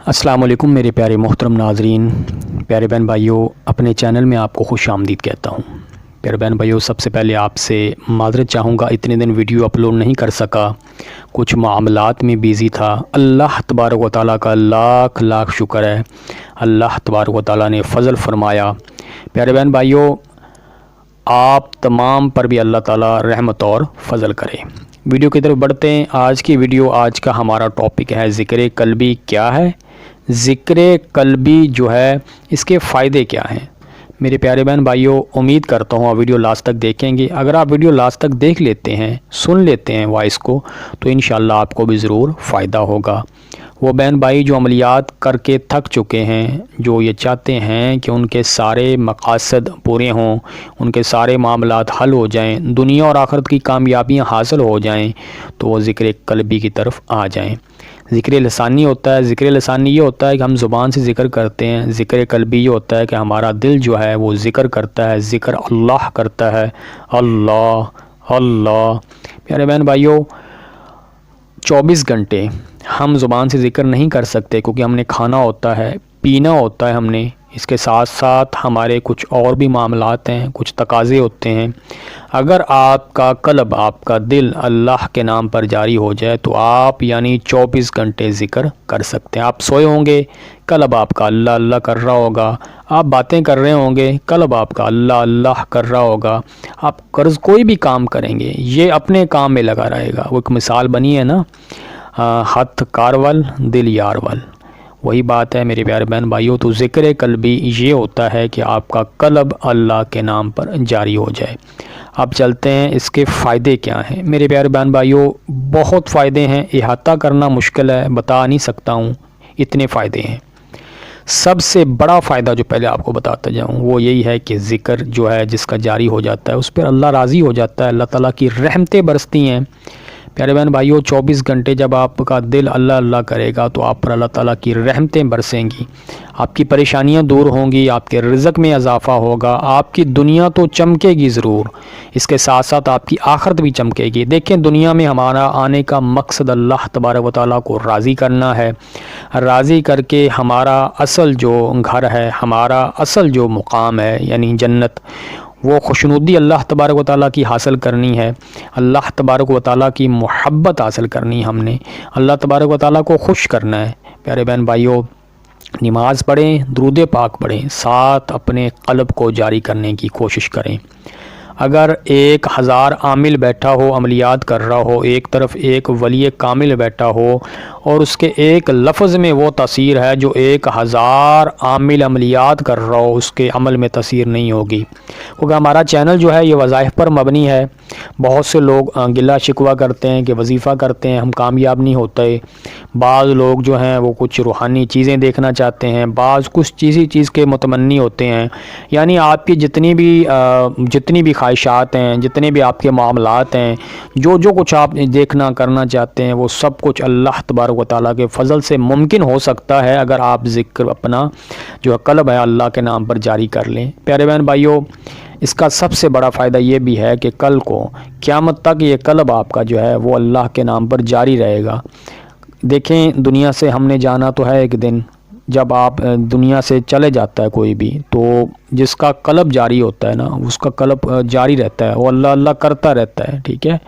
अस्सलाम वालेकुम मेरे प्यारे मोहतरम नाजरीन, प्यारे बहन भाइयों, अपने चैनल में आपको खुश आमदीद कहता हूँ। प्यारे बहन भाइयों, सबसे पहले आपसे माज़रत चाहूँगा, इतने दिन वीडियो अपलोड नहीं कर सका, कुछ मामलात में बिज़ी था। अल्लाह तबारक व तआला का लाख लाख शुक्र है, अल्लाह तबारक व तआला ने फ़ज़ल फ़रमाया। प्यारे बहन भाइयों, आप तमाम पर भी अल्लाह ताला रहमत और फ़ज़ल करे। वीडियो की तरफ बढ़ते हैं। आज का हमारा टॉपिक है ज़िक्र क़ल्बी क्या है, ज़िक्र क़ल्बी जो है इसके फ़ायदे क्या हैं। मेरे प्यारे बहन भाइयों, उम्मीद करता हूँ आप वीडियो लास्ट तक देखेंगे। अगर आप वीडियो लास्ट तक देख लेते हैं, सुन लेते हैं वॉइस को, तो इंशाअल्लाह आपको भी ज़रूर फ़ायदा होगा। वो बहन भाई जो अमलियात करके थक चुके हैं, जो ये चाहते हैं कि उनके सारे मकासद पूरे हों, उनके सारे मामलात हल हो जाएं, दुनिया और आखिरत की कामयाबियां हासिल हो जाएं, तो वो ज़िक्र क़ल्बी की तरफ आ जाएं। ज़िक्र लसानी होता है, ज़िक्र लसानी ये होता है कि हम ज़ुबान से ज़िक्र करते हैं। ज़िक्र क़ल्बी ये होता है कि हमारा दिल जो है वो ज़िक्र करता है, ज़िक्र अल्लाह करता है, अल्लाह अल्लाह। प्यारे बहन भाइयों, 24 घंटे हम ज़ुबान से ज़िक्र नहीं कर सकते, क्योंकि हमने खाना होता है, पीना होता है हमने, इसके साथ साथ हमारे कुछ और भी मामलात हैं, कुछ तकाज़े होते हैं। अगर आपका क़ल्ब, आपका दिल अल्लाह के नाम पर जारी हो जाए तो आप यानी 24 घंटे ज़िक्र कर सकते हैं। आप सोए होंगे, क़ल्ब आपका अल्लाह अल्लाह कर रहा होगा। आप बातें कर रहे होंगे, क़ल्ब आपका अल्लाह अल्लाह कर रहा होगा। आप कर्ज़ कोई भी काम करेंगे, ये अपने काम में लगा रहेगा। वो एक मिसाल बनी है ना, हथ कारवल दिल यारवल, वही बात है मेरे प्यारे बहन भाइयों। तो ज़िक्र क़ल्बी ये होता है कि आपका क़ल्ब अल्लाह के नाम पर जारी हो जाए। अब चलते हैं इसके फ़ायदे क्या हैं। मेरे प्यारे बहन भाइयों, बहुत फ़ायदे हैं, इहाता करना मुश्किल है, बता नहीं सकता हूँ, इतने फ़ायदे हैं। सबसे बड़ा फ़ायदा जो पहले आपको बताता जाऊँ वो यही है कि ज़िक्र जो है जिसका जारी हो जाता है उस पर अल्लाह राज़ी हो जाता है, अल्लाह ताला की रहमतें बरसती हैं। प्यारे बहन भाइयों, 24 घंटे जब आपका दिल अल्लाह अल्लाह करेगा तो आप पर अल्लाह ताला की रहमतें बरसेंगी, आपकी परेशानियां दूर होंगी, आपके रिज़्क़ में इजाफ़ा होगा, आपकी दुनिया तो चमकेगी ज़रूर, इसके साथ साथ आपकी आखिरत भी चमकेगी। देखें, दुनिया में हमारा आने का मकसद अल्लाह तबारक व तआला को राज़ी करना है। राज़ी करके हमारा असल जो घर है, हमारा असल जो मुकाम है यानी जन्नत, वो खुशनुदी अल्लाह तबारक व तआला की हासिल करनी है। अल्लाह तबारक व तआला की मोहब्बत हासिल करनी है हमने, अल्लाह तबारक व तआला को खुश करना है। प्यारे बहन भाइयों, नमाज़ पढ़ें, दुरूद पाक पढ़ें, साथ अपने क़ल्ब को जारी करने की कोशिश करें। अगर 1000 आमिल बैठा हो, अमलियात कर रहा हो, एक तरफ एक वली कामिल बैठा हो और उसके एक लफ्ज़ में वो तसीर है जो 1000 आमिल अमलियात कर रहा हो, उसके अमल में तसीर नहीं होगी। क्योंकि हमारा चैनल जो है ये वज़ाइफ पर मबनी है। बहुत से लोग गिला शिकवा करते हैं कि वजीफ़ा करते हैं हम कामयाब नहीं होते। बाज़ लोग जो हैं वो कुछ रूहानी चीज़ें देखना चाहते हैं, बाज़ कुछ चीज़ के मुतमन्नी होते हैं। यानी आपकी जितनी भी ख्वाहिशात हैं, जितने भी आपके मामलात हैं, जो कुछ आप देखना करना चाहते हैं, वो सब कुछ अल्लाह तबारक व तआला के फ़ज़ल से मुमकिन हो सकता है अगर आप ज़िक्र अपना जो क़ल्ब है अल्लाह के नाम पर जारी कर लें। प्यारे बहन भाइयों, इसका सबसे बड़ा फ़ायदा ये भी है कि कल को क़यामत तक ये क़ल्ब आपका जो है वो अल्लाह के नाम पर जारी रहेगा। देखें, दुनिया से हमने जाना तो है एक दिन, जब आप दुनिया से चले जाता है कोई भी, तो जिसका क़ल्ब जारी होता है ना, उसका क़ल्ब जारी रहता है, वो अल्लाह अल्लाह करता रहता है। ठीक है,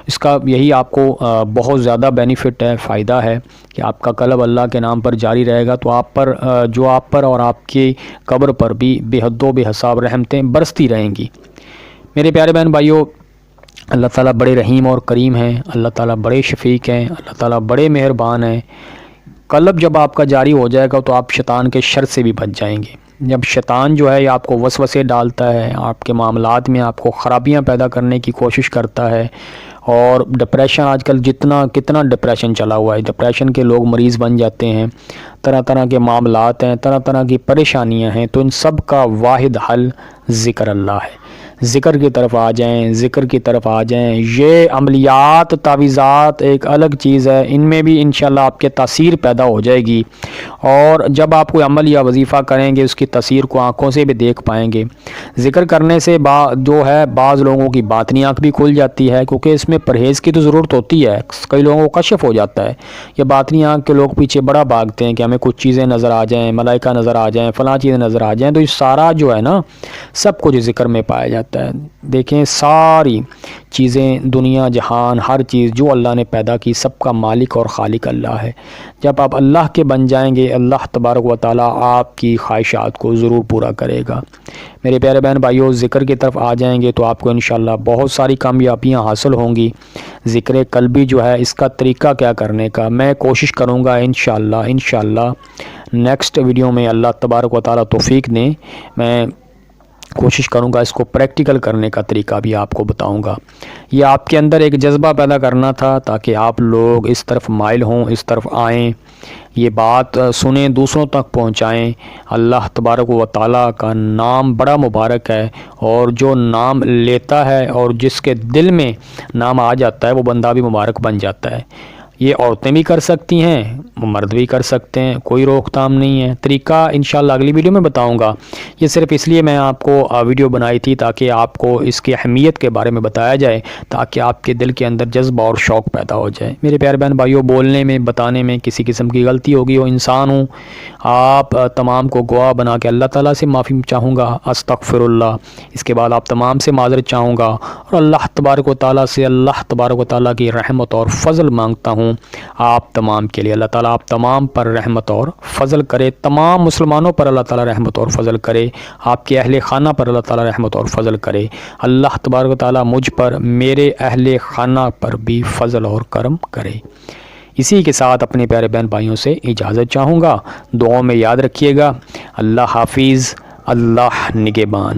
इसका यही आपको बहुत ज़्यादा बेनिफिट है, फ़ायदा है कि आपका क़ल्ब अल्लाह के नाम पर जारी रहेगा, तो आप पर और आपकी कब्र पर भी बेहदो बेहिसाब रहमतें बरसती रहेंगी। मेरे प्यारे बहन भाइयों, अल्लाह ताला बड़े रहीम और करीम हैं, अल्लाह ताला बड़े शफ़ीक हैं, अल्लाह ताला बड़े मेहरबान हैं। क़ल्ब जब आपका जारी हो जाएगा तो आप शैतान के शर से भी बच जाएंगे। जब शैतान जो है आपको वसवसे डालता है, आपके मामलात में आपको ख़राबियाँ पैदा करने की कोशिश करता है, और डिप्रेशन आजकल कितना डिप्रेशन चला हुआ है, डिप्रेशन के लोग मरीज़ बन जाते हैं, तरह तरह के मामलात हैं, तरह तरह की परेशानियां हैं, तो इन सब का वाहिद हल ज़िक्र अल्लाह है। ذکر کی طرف آ جائیں، ذکر کی طرف آ جائیں۔ یہ عملیات تعویذات ایک الگ چیز ہے، ان میں بھی انشاءاللہ آپ کے تاثیر پیدا ہو جائے گی، اور جب آپ کوئی عمل یا وظیفہ کریں گے اس کی تاثیر کو آنکھوں سے بھی دیکھ پائیں گے۔ ذکر کرنے سے جو ہے بعض لوگوں کی باطنی آنکھ بھی کھل جاتی ہے، کیونکہ اس میں پرہیز کی تو ضرورت ہوتی ہے، کئی لوگوں کو کشف ہو جاتا ہے۔ یہ باطنی آنکھ کے لوگ پیچھے بڑا بھاگتے ہیں کہ ہمیں کچھ چیزیں نظر آ جائیں، ملائکہ نظر آ جائیں، فلاں چیزیں نظر آ جائیں، تو یہ سارا جو ہے نا سب کچھ ذکر میں پایا جاتا ہے۔ دیکھیں ساری چیزیں، دنیا جہان، ہر چیز جو اللہ نے پیدا کی، سب کا مالک اور خالق اللہ ہے۔ جب آپ اللہ کے بن جائیں گے، اللہ تبارک و تعالیٰ آپ کی خواہشات کو ضرور پورا کرے گا۔ میرے پیارے بہن بھائیوں، ذکر کی طرف آ جائیں گے تو آپ کو انشاءاللہ بہت ساری کامیابیاں حاصل ہوں گی۔ ذکر قلبی جو ہے، اس کا طریقہ کیا کرنے کا میں کوشش کروں گا انشاءاللہ نیکسٹ ویڈیو میں، اللہ تبارک و تعالیٰ توفیق دیں، میں کوشش کروں گا اس کو پریکٹیکل کرنے کا طریقہ بھی آپ کو بتاؤں گا۔ یہ آپ کے اندر ایک جذبہ پیدا کرنا تھا تاکہ آپ لوگ اس طرف مائل ہوں، اس طرف آئیں، یہ بات سنیں، دوسروں تک پہنچائیں۔ اللہ تبارک و تعالیٰ کا نام بڑا مبارک ہے، اور جو نام لیتا ہے اور جس کے دل میں نام آ جاتا ہے وہ بندہ بھی مبارک بن جاتا ہے۔ یہ عورتیں بھی کر سکتی ہیں، مرد بھی کر سکتے ہیں، کوئی روک تھام نہیں ہے۔ طریقہ انشاءاللہ اگلی ویڈیو میں بتاؤں گا۔ یہ صرف اس لیے میں آپ کو ویڈیو بنائی تھی تاکہ آپ کو اس کی اہمیت کے بارے میں بتایا جائے، تاکہ آپ کے دل کے اندر جذبہ اور شوق پیدا ہو جائے۔ میرے پیارے بہن بھائیوں، بولنے میں، بتانے میں کسی قسم کی غلطی ہوگی، ہو انسان ہوں، آپ تمام کو گواہ بنا کے اللہ تعالیٰ سے معافی چاہوں گا، استغفر اللہ۔ اس کے بعد آپ تمام سے معذرت چاہوں گا، اور اللہ تبارک و تعالیٰ کی رحمت اور فضل مانگتا ہوں آپ تمام کے لیے۔ اللہ تعالیٰ آپ تمام پر رحمت اور فضل کرے، تمام مسلمانوں پر اللہ تعالیٰ رحمت اور فضل کرے، آپ کے اہل خانہ پر اللہ تعالیٰ رحمت اور فضل کرے۔ اللہ تبارک و تعالیٰ مجھ پر، میرے اہل خانہ پر بھی فضل اور کرم کرے۔ اسی کے ساتھ اپنے پیارے بہن بھائیوں سے اجازت چاہوں گا، دعاؤں میں یاد رکھیے گا۔ اللہ حافظ، اللہ نگہبان۔